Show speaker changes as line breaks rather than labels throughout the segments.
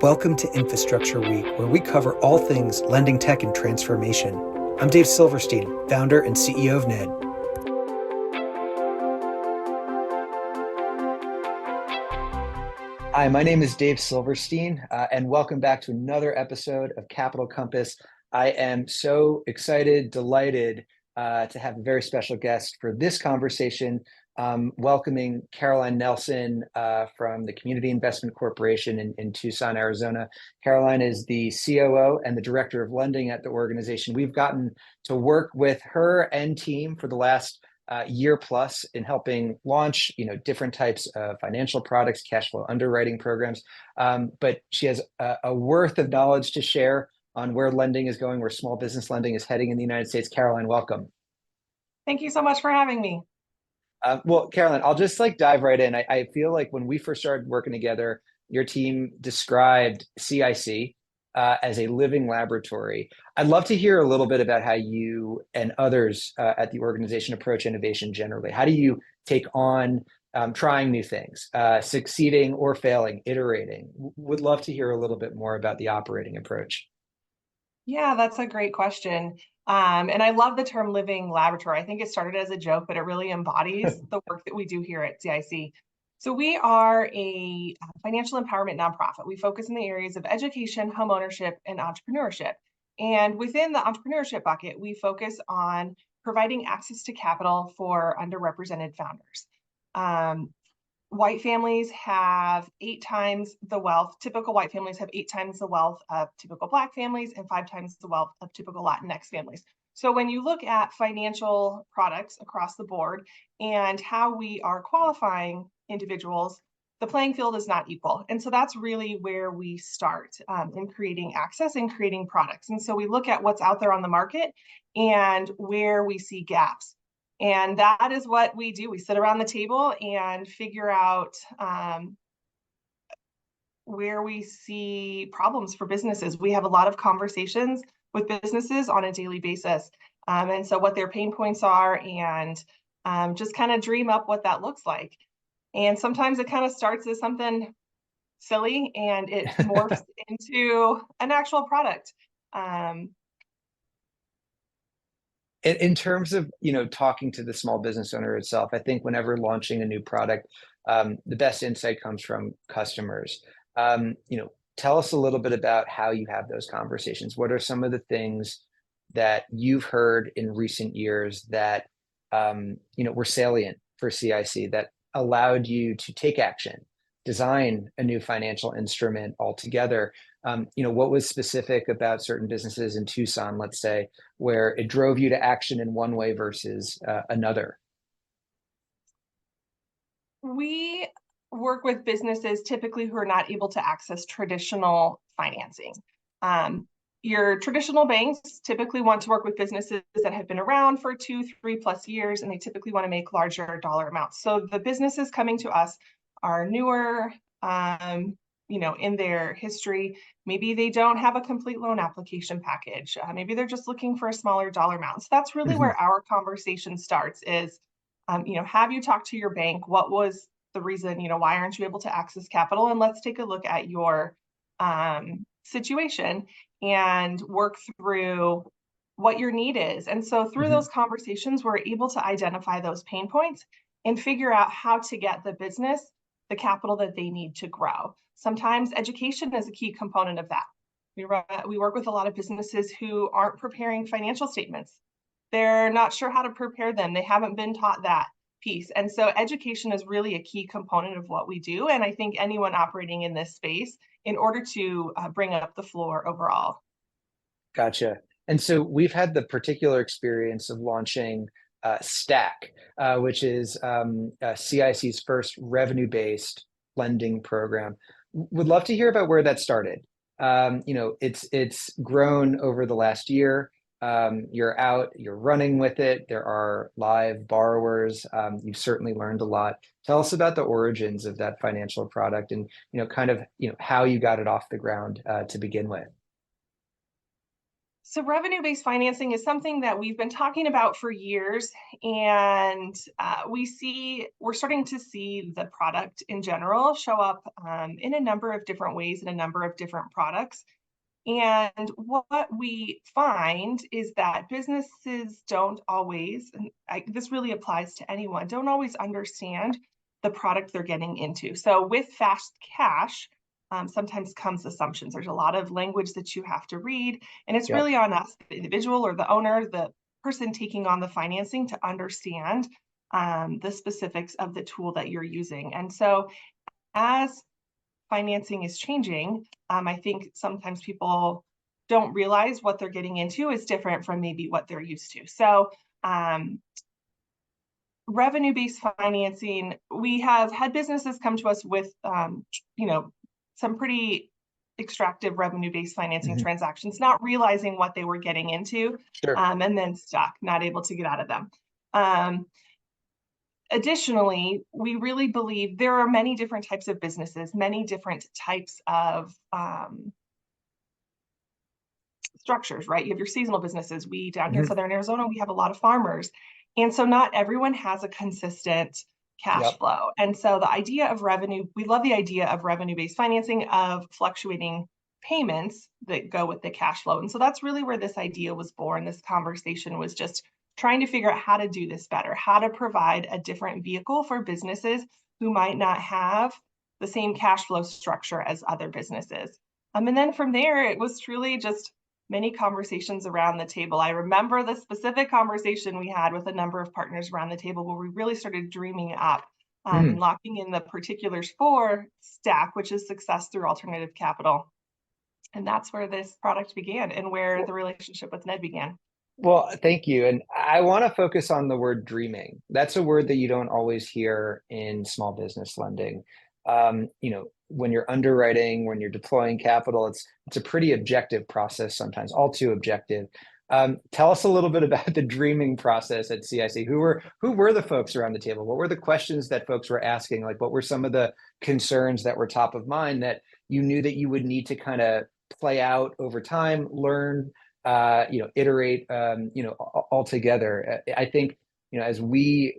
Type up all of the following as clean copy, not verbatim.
Welcome to Infrastructure Week, where we cover all things lending tech and transformation. I'm Dave Silverstein, founder and CEO of NED. Hi, my name is Dave Silverstein, and welcome back to another episode of Capital Compass. I am so excited, delighted to have a very special guest for this conversation, welcoming Caroline Nelson from the Community Investment Corporation in Tucson, Arizona. Caroline is the COO and the Director of Lending at the organization. We've gotten to work with her and team for the last year plus in helping launch, different types of financial products, cash flow underwriting programs. But she has a worth of knowledge to share on where lending is going, where small business lending is heading in the United States. Caroline, welcome.
Thank you so much for having me.
Well, Caroline, I'll just dive right in. I feel like when we first started working together, your team described CIC as a living laboratory. I'd love to hear a little bit about how you and others at the organization approach innovation generally. How do you take on trying new things, succeeding or failing, iterating? Would love to hear a little bit more about the operating approach.
Yeah, that's a great question. And I love the term living laboratory. I think it started as a joke, but it really embodies the work that we do here at CIC. So we are a financial empowerment nonprofit. We focus in the areas of education, homeownership, and entrepreneurship. And within the entrepreneurship bucket, we focus on providing access to capital for underrepresented founders. White families have 8 times the wealth. Typical white families have 8 times the wealth of typical Black families and 5 times the wealth of typical Latinx families. So when you look at financial products across the board and how we are qualifying individuals, the playing field is not equal. And so that's really where we start in creating access and creating products. And so we look at what's out there on the market and where we see gaps. And that is what we do. We sit around the table and figure out where we see problems for businesses. We have a lot of conversations with businesses on a daily basis. And so what their pain points are and just kind of dream up what that looks like. And sometimes it kind of starts as something silly and it morphs into an actual product.
In terms of, talking to the small business owner itself, I think whenever launching a new product, the best insight comes from customers. Tell us a little bit about how you have those conversations. What are some of the things that you've heard in recent years that, were salient for CIC that allowed you to take action, design a new financial instrument altogether? What was specific about certain businesses in Tucson, let's say, where it drove you to action in one way versus another?
We work with businesses typically who are not able to access traditional financing. Your traditional banks typically want to work with businesses that have been around for 2, 3+ years, and they typically want to make larger dollar amounts. So the businesses coming to us are newer, in their history. Maybe they don't have a complete loan application package. Maybe they're just looking for a smaller dollar amount. So that's really where our conversation starts is, have you talked to your bank? What was the reason, why aren't you able to access capital? And let's take a look at your situation and work through what your need is. And so through those conversations, we're able to identify those pain points and figure out how to get the business the capital that they need to grow. Sometimes education is a key component of that. We work with a lot of businesses who aren't preparing financial statements. They're not sure how to prepare them. They haven't been taught that piece. And so education is really a key component of what we do. And I think anyone operating in this space in order to bring up the floor overall.
Gotcha. And so we've had the particular experience of launching STAC, which is CIC's first revenue-based lending program. Would love to hear about where that started. It's grown over the last year. You're running with it. There are live borrowers. You've certainly learned a lot. Tell us about the origins of that financial product and, how you got it off the ground to begin with.
So revenue-based financing is something that we've been talking about for years, and we're starting to see the product in general show up in a number of different ways in a number of different products. And what we find is that businesses don't always, and this really applies to anyone, don't always understand the product they're getting into. So with fast cash, sometimes comes assumptions. There's a lot of language that you have to read, and it's
Yep.
really on us, the individual or the owner, the person taking on the financing, to understand the specifics of the tool that you're using. And so as financing is changing, I think sometimes people don't realize what they're getting into is different from maybe what they're used to. So revenue-based financing, we have had businesses come to us with, some pretty extractive revenue-based financing
Mhm.
transactions, not realizing what they were getting into,
Sure.
and then stuck, not able to get out of them. Additionally, we really believe there are many different types of businesses, many different types of structures, right? You have your seasonal businesses. We down here in
Mhm.
Southern Arizona, we have a lot of farmers. And so not everyone has a consistent cash
Yep.
flow. And so the idea of revenue, we love the idea of revenue-based financing, of fluctuating payments that go with the cash flow. And so that's really where this idea was born. This conversation was just trying to figure out how to do this better, how to provide a different vehicle for businesses who might not have the same cash flow structure as other businesses. And then from there, it was truly just many conversations around the table. I remember the specific conversation we had with a number of partners around the table where we really started dreaming up and
Mm.
locking in the particulars for STAC, which is Success Through Alternative Capital. And that's where this product began and where the relationship with Ned began.
Well, thank you. And I want to focus on the word dreaming. That's a word that you don't always hear in small business lending. When you're underwriting, when you're deploying capital, it's a pretty objective process sometimes, all too objective. Tell us a little bit about the dreaming process at CIC. Who were the folks around the table? What were the questions that folks were asking? Like, what were some of the concerns that were top of mind that you knew that you would need to kind of play out over time, learn, iterate, all together. I think, as we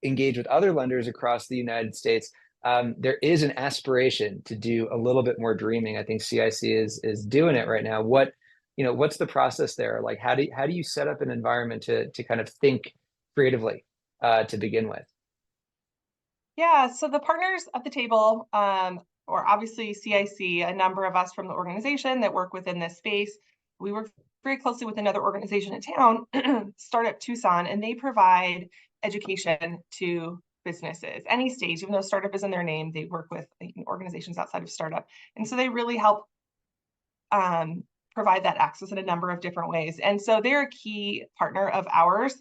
engage with other lenders across the United States, there is an aspiration to do a little bit more dreaming. I think CIC is doing it right now. What's the process there? Like, how do you set up an environment to kind of think creatively to begin with?
Yeah, so the partners at the table, or obviously CIC, a number of us from the organization that work within this space. We work very closely with another organization in town, Startup Tucson, and they provide education to businesses, any stage. Even though startup is in their name, they work with organizations outside of startup. And so they really help provide that access in a number of different ways. And so they're a key partner of ours.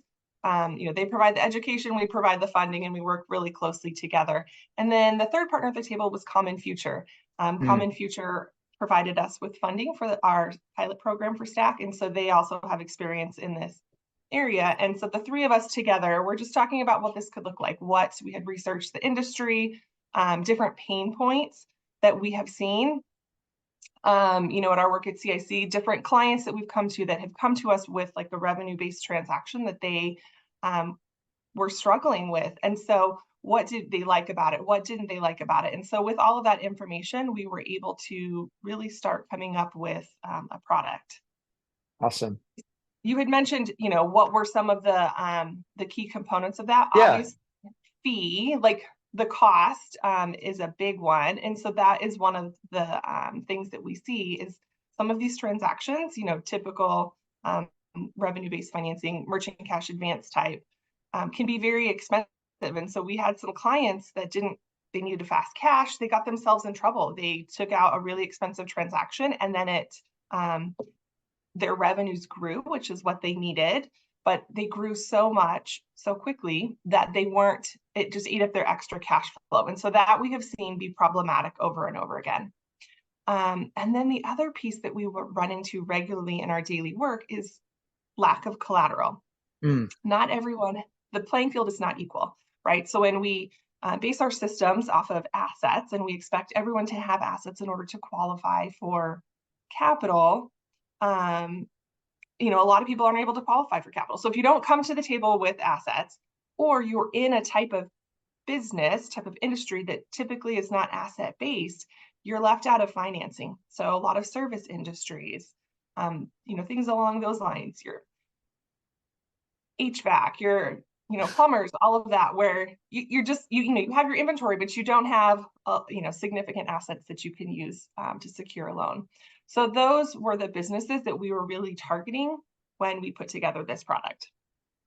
They provide the education, we provide the funding, and we work really closely together. And then the third partner at the table was Common Future.
Mm.
Common Future provided us with funding for our pilot program for STAC, and so they also have experience in this area. And so the three of us together, we're just talking about what this could look like. What we had researched the industry, different pain points that we have seen at our work at CIC, different clients that we've come to that have come to us with like a revenue-based transaction that they were struggling with. And so what did they like about it? What didn't they like about it? And so with all of that information, we were able to really start coming up with a product.
Awesome.
You had mentioned, what were some of the key components of that?
Yeah.
Obviously, fee, like the cost is a big one. And so that is one of the things that we see is some of these transactions, typical revenue-based financing, merchant cash advance type, can be very expensive. And so we had some clients that they needed fast cash. They got themselves in trouble. They took out a really expensive transaction and then their revenues grew, which is what they needed, but they grew so much so quickly that it just ate up their extra cash flow. And so that we have seen be problematic over and over again. And then the other piece that we run into regularly in our daily work is lack of collateral.
Mm.
Not everyone, the playing field is not equal, right? So when we base our systems off of assets and we expect everyone to have assets in order to qualify for capital, a lot of people aren't able to qualify for capital. So if you don't come to the table with assets, or you're in a type of business, type of industry that typically is not asset based, you're left out of financing. So a lot of service industries, things along those lines, your HVAC, your plumbers, all of that, where you have your inventory, but you don't have significant assets that you can use to secure a loan. So those were the businesses that we were really targeting when we put together this product.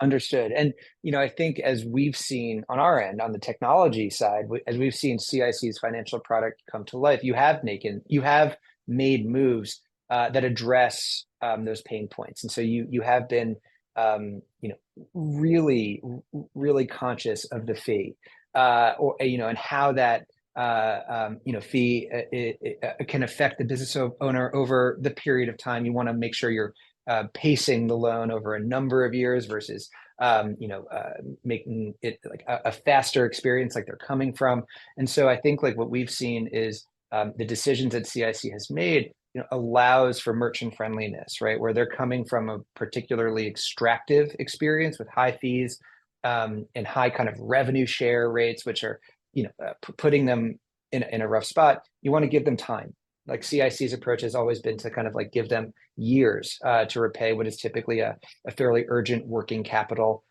Understood. And, I think as we've seen on our end, on the technology side, as we've seen CIC's financial product come to life, you have made moves that address those pain points. And so you have been, really, really conscious of the fee, and how that, fee it can affect the business owner over the period of time. You want to make sure you're pacing the loan over a number of years versus making it like a faster experience, like they're coming from. And so I think like what we've seen is the decisions that CIC has made allows for merchant friendliness, right? Where they're coming from a particularly extractive experience with high fees and high kind of revenue share rates, which are putting them in a rough spot. You want to give them time. Like CIC's approach has always been to kind of like give them years to repay what is typically a fairly urgent working capital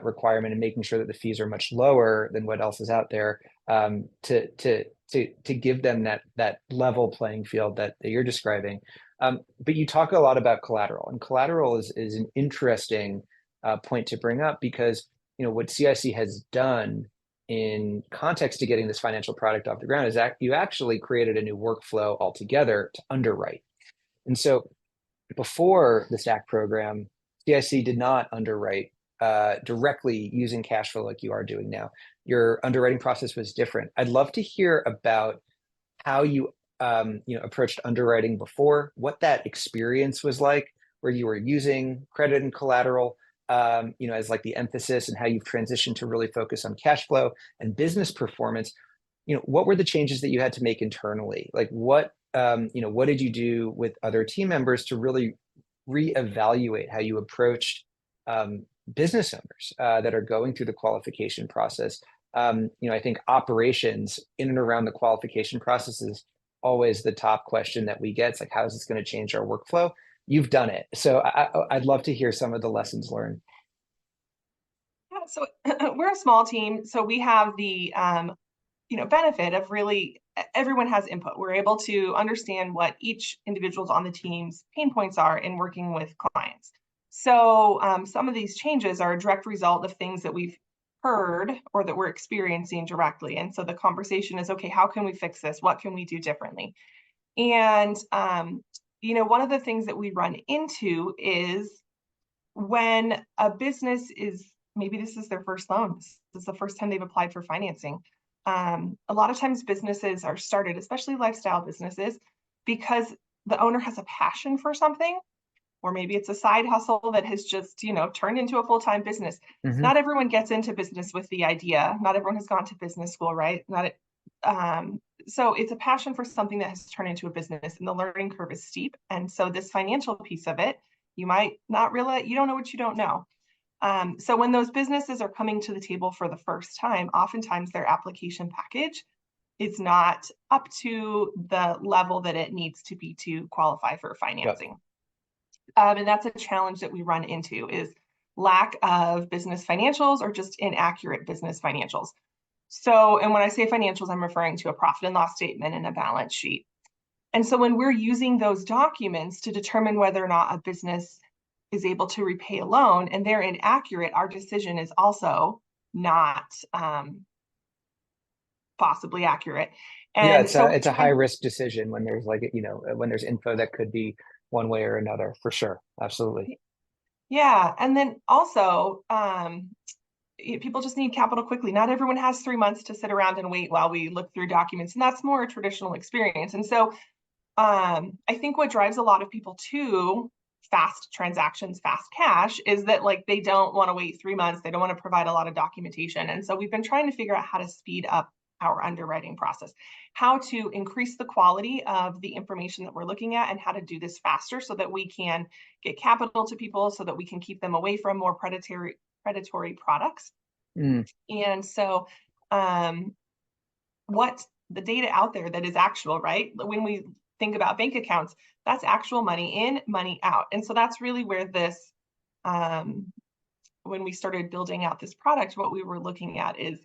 requirement, and making sure that the fees are much lower than what else is out there, to give them that level playing field that you're describing. But you talk a lot about collateral, and collateral is an interesting point to bring up, because what CIC has done in context to getting this financial product off the ground is that you actually created a new workflow altogether to underwrite. And so before the STAC program, CIC did not underwrite directly using cash flow like you are doing now. Your underwriting process was different. I'd love to hear about how you approached underwriting before, what that experience was like, where you were using credit and collateral as like the emphasis, and how you've transitioned to really focus on cash flow and business performance. What were the changes that you had to make internally? Like what did you do with other team members to really reevaluate how you approached business owners that are going through the qualification process? I think operations in and around the qualification process is always the top question that we get. It's like, how is this going to change our workflow? You've done it. So I'd love to hear some of the lessons learned.
Yeah, so we're a small team, so we have the benefit of really everyone has input. We're able to understand what each individual's on the team's pain points are in working with clients. So some of these changes are a direct result of things that we've heard or that we're experiencing directly. And so the conversation is, okay, how can we fix this? What can we do differently? And one of the things that we run into is when a business is, maybe this is their first loan, this is the first time they've applied for financing. A lot of times businesses are started, especially lifestyle businesses, because the owner has a passion for something, or maybe it's a side hustle that has just, turned into a full-time business.
Mm-hmm.
Not everyone gets into business with the idea. Not everyone has gone to business school, right? So it's a passion for something that has turned into a business, and the learning curve is steep. And so this financial piece of it, you might not realize, you don't know what you don't know. So when those businesses are coming to the table for the first time, oftentimes their application package is not up to the level that it needs to be to qualify for financing. Yep. And that's a challenge that we run into, is lack of business financials or just inaccurate business financials. So, and when I say financials, I'm referring to a profit and loss statement and a balance sheet. And so when we're using those documents to determine whether or not a business is able to repay a loan and they're inaccurate, our decision is also not possibly accurate. And
yeah, it's a high risk decision when there's like, when there's info that could be one way or another, for sure. Absolutely.
Yeah. And then also, people just need capital quickly. Not everyone has 3 months to sit around and wait while we look through documents. And that's more a traditional experience. And so I think what drives a lot of people to fast transactions, fast cash, is that like they don't want to wait 3 months. They don't want to provide a lot of documentation. And so we've been trying to figure out how to speed up our underwriting process, how to increase the quality of the information that we're looking at, and how to do this faster so that we can get capital to people, so that we can keep them away from more predatory products.
Mm,
And so what the data out there that is actual, right? When we think about bank accounts, that's actual money in, money out. And so that's really where this, when we started building out this product, what we were looking at is,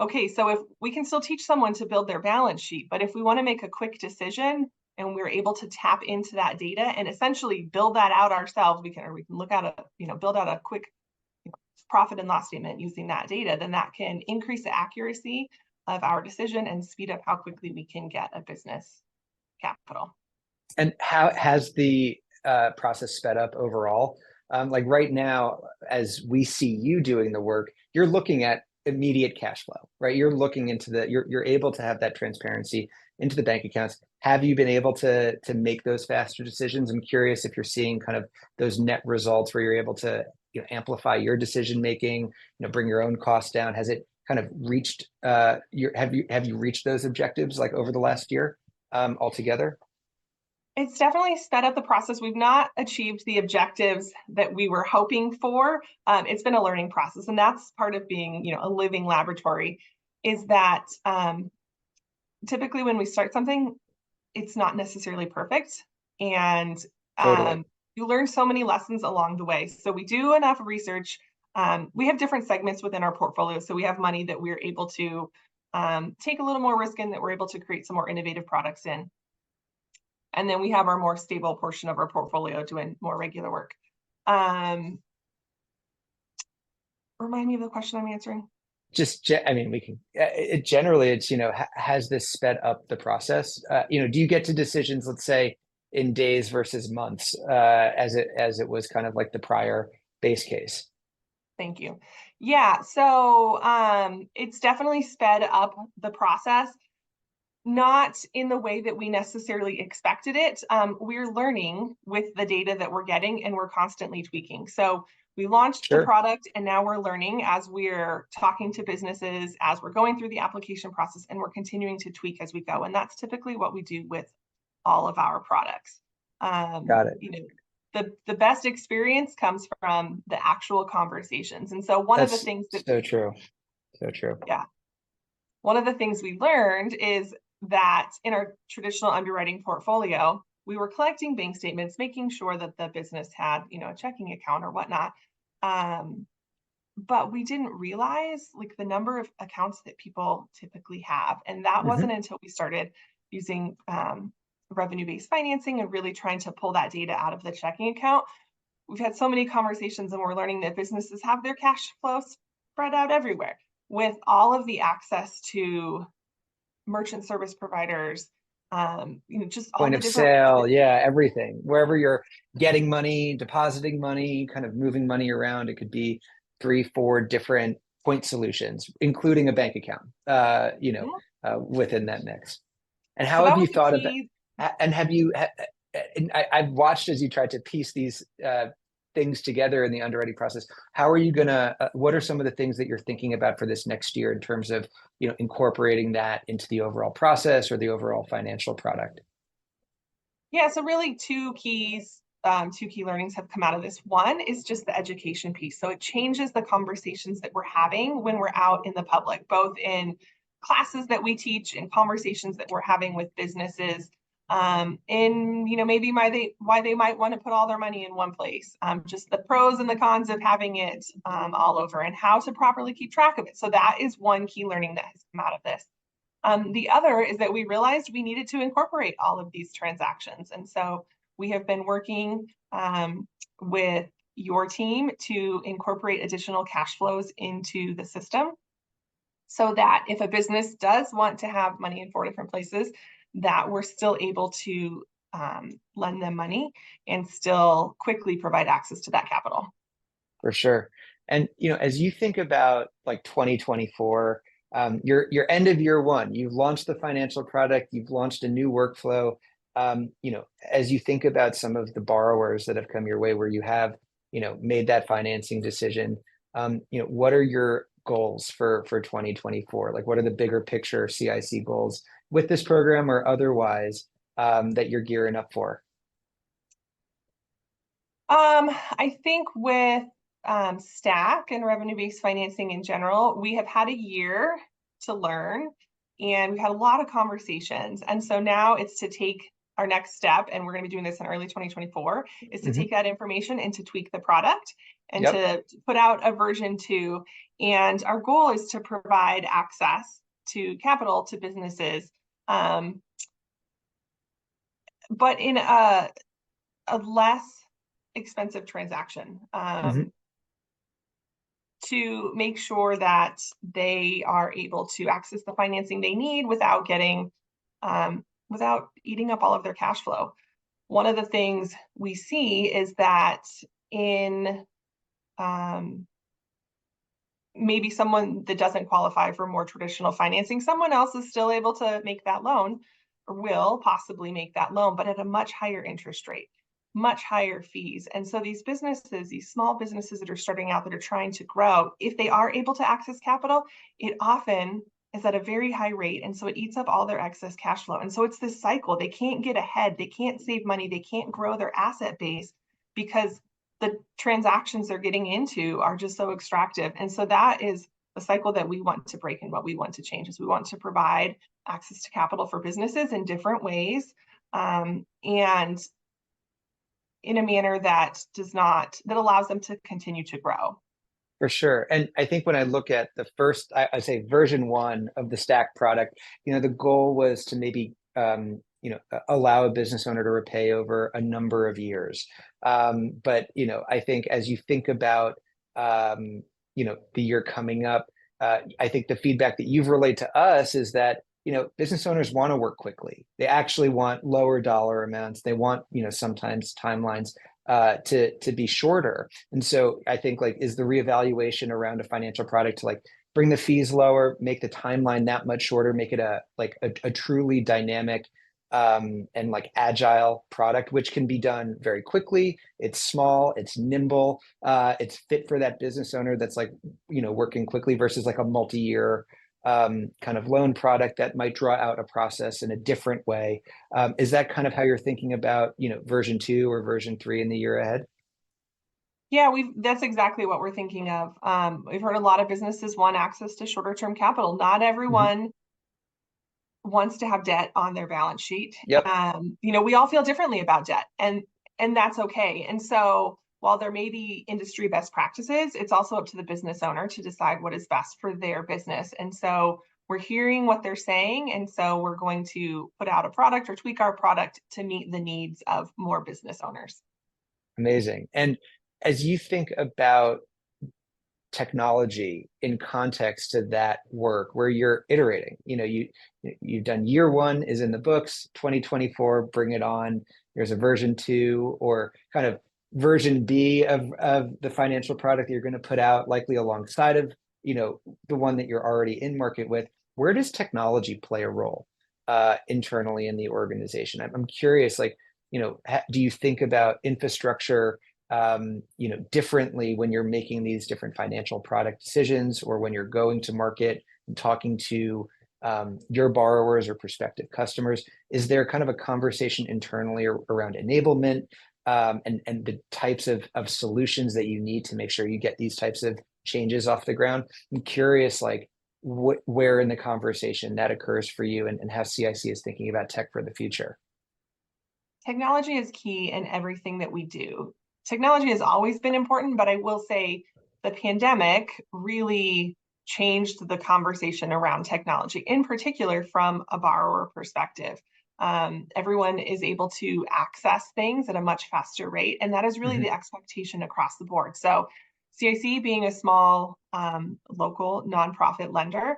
okay, so if we can still teach someone to build their balance sheet, but if we want to make a quick decision and we're able to tap into that data and essentially build that out ourselves, we can look at build out a quick profit and loss statement using that data, then that can increase the accuracy of our decision and speed up how quickly we can get a business capital.
and how has the process sped up overall? Like right now, as we see you doing the work, you're looking at immediate cash flow, right? You're looking into you're able to have that transparency into the bank accounts. Have you been able to make those faster decisions? I'm curious if you're seeing kind of those net results where you're able to amplify your decision making, bring your own costs down. Has it kind of reached have you reached those objectives like over the last year altogether?
It's definitely sped up the process. We've not achieved the objectives that we were hoping for. It's been a learning process, and that's part of being, a living laboratory, is that typically when we start something, it's not necessarily perfect. And
Totally.
you learn so many lessons along the way. So we do enough research. We have different segments within our portfolio. So we have money that we're able to take a little more risk in, that we're able to create some more innovative products in. And then we have our more stable portion of our portfolio doing more regular work. Remind me of the question I'm answering.
I mean, we can, generally it's, has this sped up the process? Do you get to decisions, let's say in days versus months, as it was kind of like the prior base case?
Thank you. Yeah, so it's definitely sped up the process, not in the way that we necessarily expected it. We're learning with the data that we're getting, and we're constantly tweaking. So we launched the product, and now we're learning as we're talking to businesses, as we're going through the application process, and we're continuing to tweak as we go. And that's typically what we do with all of our products.
Got it.
The best experience comes from the actual conversations. And so one of the things that
so true. So true.
Yeah. One of the things we learned is that in our traditional underwriting portfolio, we were collecting bank statements, making sure that the business had, a checking account or whatnot. But we didn't realize like the number of accounts that people typically have. And that wasn't until we started using revenue-based financing and really trying to pull that data out of the checking account. We've had so many conversations, and we're learning that businesses have their cash flow spread out everywhere with all of the access to merchant service providers, just all
Point
the
of
different
sale, yeah, everything. Wherever you're getting money, depositing money, kind of moving money around, it could be 3-4 different point solutions, including a bank account, within that mix. And how have you thought of that? And I've watched as you tried to piece these things together in the underwriting process. How are you gonna? What are some of the things that you're thinking about for this next year in terms of incorporating that into the overall process or the overall financial product?
Yeah, so really two key learnings have come out of this. One is just the education piece. So it changes the conversations that we're having when we're out in the public, both in classes that we teach and conversations that we're having with businesses. Maybe why they might want to put all their money in one place, just the pros and the cons of having it all over, and how to properly keep track of it. So that is one key learning that has come out of this. The other is that we realized we needed to incorporate all of these transactions. And so we have been working with your team to incorporate additional cash flows into the system, so that if a business does want to have money in 4 different places, that we're still able to lend them money and still quickly provide access to that capital.
For sure. And as you think about like 2024, your end of year one, you've launched the financial product, you've launched a new workflow. As you think about some of the borrowers that have come your way where you have, made that financing decision, what are your goals for 2024? Like, what are the bigger picture CIC goals with this program or otherwise that you're gearing up for?
I think with STAC and revenue-based financing in general, we have had a year to learn and we've had a lot of conversations. And so now it's to take our next step, and we're going to be doing this in early 2024, is to take that information and to tweak the product and
Yep.
to put out a version 2. And our goal is to provide access to capital to businesses, but in a less expensive transaction, to make sure that they are able to access the financing they need without getting without eating up all of their cash flow. One of the things we see is that in maybe someone that doesn't qualify for more traditional financing, someone else is still able to make that loan, or will possibly make that loan, but at a much higher interest rate, much higher fees. And so these businesses, these small businesses that are starting out, that are trying to grow, if they are able to access capital, it often is at a very high rate. And so it eats up all their excess cash flow. And so it's this cycle. They can't get ahead. They can't save money. They can't grow their asset base because the transactions they're getting into are just so extractive. And so that is a cycle that we want to break. And what we want to change is we want to provide access to capital for businesses in different ways, and in a manner that allows them to continue to grow.
For sure. And I think when I look at the first, I say version 1 of the STAC product, the goal was to maybe, allow a business owner to repay over a number of years. But, I think as you think about, the year coming up, I think the feedback that you've relayed to us is that, business owners want to work quickly. They actually want lower dollar amounts. They want, sometimes timelines to be shorter. And so I think, like, is the reevaluation around a financial product to, like, bring the fees lower, make the timeline that much shorter, make it a truly dynamic and like agile product, which can be done very quickly. It's small, it's nimble, it's fit for that business owner that's, like, working quickly, versus like a multi-year kind of loan product that might draw out a process in a different way. Is that kind of how you're thinking about, version 2 or version 3 in the year ahead?
Yeah, that's exactly what we're thinking of. We've heard a lot of businesses want access to shorter term capital. Not everyone wants to have debt on their balance sheet.
Yep.
We all feel differently about debt, and that's okay. And so while there may be industry best practices, it's also up to the business owner to decide what is best for their business. And so we're hearing what they're saying, and so we're going to put out a product or tweak our product to meet the needs of more business owners.
Amazing. And as you think about technology in context to that work where you're iterating, you've done year 1 is in the books, 2024, bring it on. There's a version 2 or kind of version B of the financial product that you're going to put out, likely alongside of, the one that you're already in market with. Where does technology play a role internally in the organization? I'm curious, like, do you think about infrastructure differently when you're making these different financial product decisions, or when you're going to market and talking to your borrowers or prospective customers? Is there kind of a conversation internally around enablement and the types of solutions that you need to make sure you get these types of changes off the ground? I'm curious, like, where in the conversation that occurs for you, and how CIC is thinking about tech for the future.
Technology is key in everything that we do. Technology has always been important, but I will say the pandemic really changed the conversation around technology, in particular from a borrower perspective. Everyone is able to access things at a much faster rate, and that is really the expectation across the board. So CIC, being a small local nonprofit lender,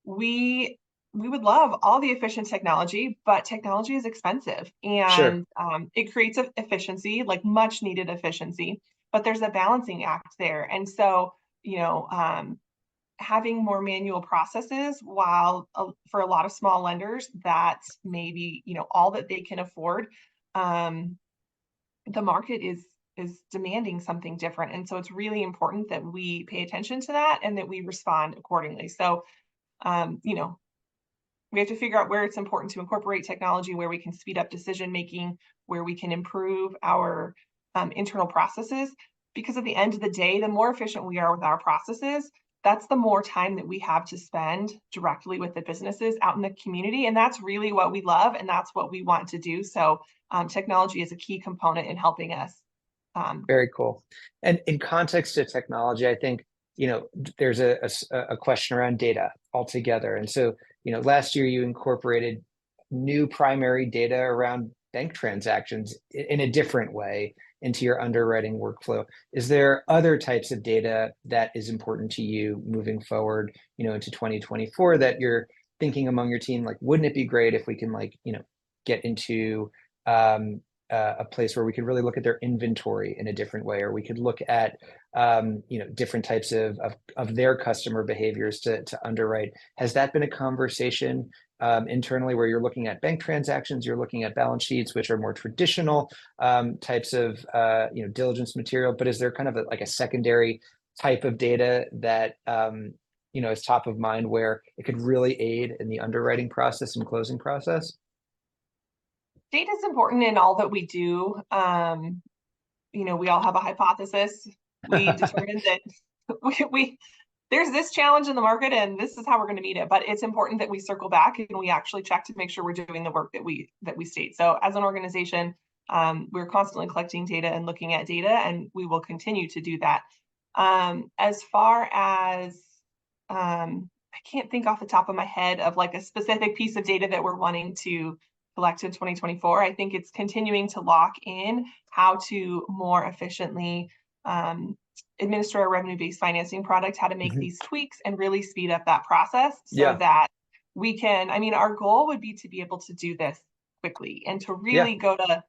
we would love all the efficient technology, but technology is expensive,
Sure.
and it creates efficiency, like much needed efficiency, but there's a balancing act there. And so, having more manual processes, while for a lot of small lenders, that's maybe, all that they can afford. The market is is demanding something different. And so it's really important that we pay attention to that and that we respond accordingly. So, you know, we have to figure out where it's important to incorporate technology, where we can speed up decision making, where we can improve our internal processes. Because at the end of the day, the more efficient we are with our processes, that's the more time that we have to spend directly with the businesses out in the community. And that's really what we love, and that's what we want to do. So technology is a key component in helping us.
Very cool. And in context to technology, I think, there's a question around data altogether. And so, last year you incorporated new primary data around bank transactions in a different way into your underwriting workflow. Is there other types of data that is important to you moving forward, into 2024 that you're thinking among your team? Like, wouldn't it be great if we can get into a place where we could really look at their inventory in a different way, or we could look at different types of their customer behaviors to underwrite. Has that been a conversation internally where you're looking at bank transactions, you're looking at balance sheets, which are more traditional types of diligence material, but is there kind of a secondary type of data that is top of mind where it could really aid in the underwriting process and closing process?
Data is important in all that we do. We all have a hypothesis. We determined that we there's this challenge in the market and this is how we're going to meet it. But it's important that we circle back and we actually check to make sure we're doing the work that we state. So as an organization, we're constantly collecting data and looking at data, and we will continue to do that. As far as I can't think off the top of my head of a specific piece of data that we're wanting to collect in 2024. I think it's continuing to lock in how to more efficiently administer our revenue-based financing product, how to make these tweaks and really speed up that process so that we can, our goal would be to be able to do this quickly and to really go to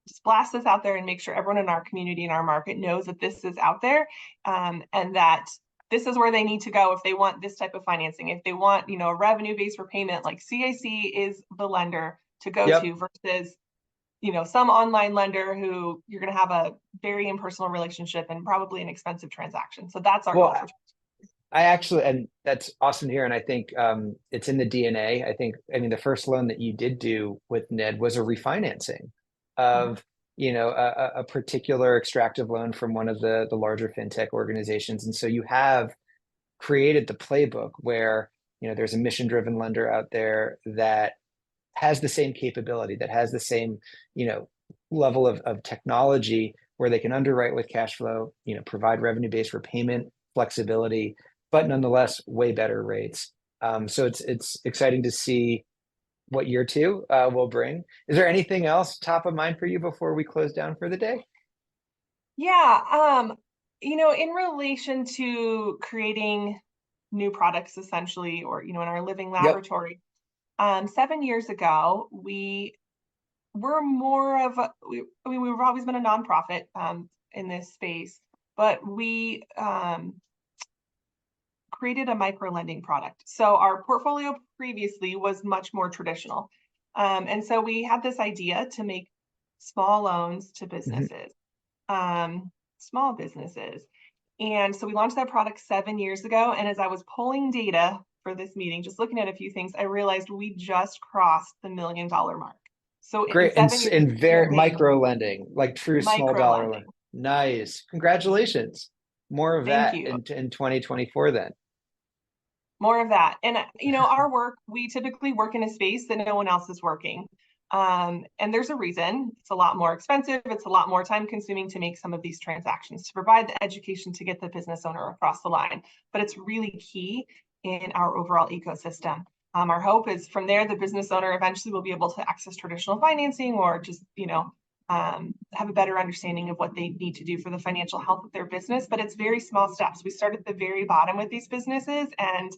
just blast this out there and make sure everyone in our community and our market knows that this is out there and that this is where they need to go if they want this type of financing. If they want, a revenue-based repayment, like CIC is the lender to go to versus, some online lender who you're going to have a very impersonal relationship and probably an expensive transaction. So that's our goal.
And that's awesome to hear. And I think it's in the DNA. The first loan that you did do with Ned was a refinancing of, a particular extractive loan from one of the larger fintech organizations. And so you have created the playbook where, there's a mission-driven lender out there that has the same capability, that has the same, level of technology where they can underwrite with cash flow, provide revenue-based repayment flexibility, but nonetheless, way better rates. So it's exciting to see what year two will bring. Is there anything else top of mind for you before we close down for the day?
Yeah. In relation to creating new products, essentially, or, in our living laboratory, 7 years ago, we've always been a nonprofit in this space, but we created a micro lending product. So our portfolio previously was much more traditional. And so we had this idea to make small loans to businesses, small businesses. And so we launched that product 7 years ago. And as I was pulling data for this meeting, just looking at a few things, I realized we just crossed the $1 million mark. So
great. In very micro lending, like true small dollar lending. Nice. Congratulations. More of that in 2024 then.
More of that. And, our work, we typically work in a space that no one else is working. And there's a reason. It's a lot more expensive. It's a lot more time consuming to make some of these transactions, to provide the education to get the business owner across the line. But it's really key in our overall ecosystem. Our hope is from there, the business owner eventually will be able to access traditional financing or just, have a better understanding of what they need to do for the financial health of their business. But it's very small steps. We start at the very bottom with these businesses and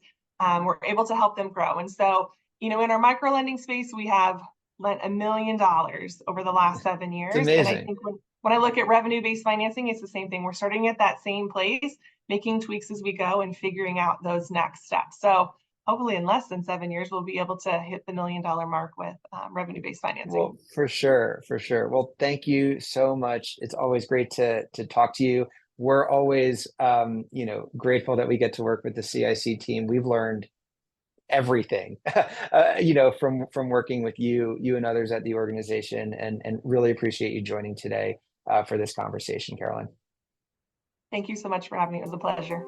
we're able to help them grow. And so, in our micro lending space, we have lent $1 million over the last 7 years.
It's amazing.
And I think when I look at revenue-based financing, it's the same thing. We're starting at that same place, making tweaks as we go and figuring out those next steps. So hopefully in less than 7 years, we'll be able to hit the $1 million mark with revenue-based financing.
Well, for sure, for sure. Well, thank you so much. It's always great to talk to you. We're always, grateful that we get to work with the CIC team. We've learned everything, from working with you and others at the organization, and really appreciate you joining today for this conversation, Caroline.
Thank you so much for having me. It was a pleasure.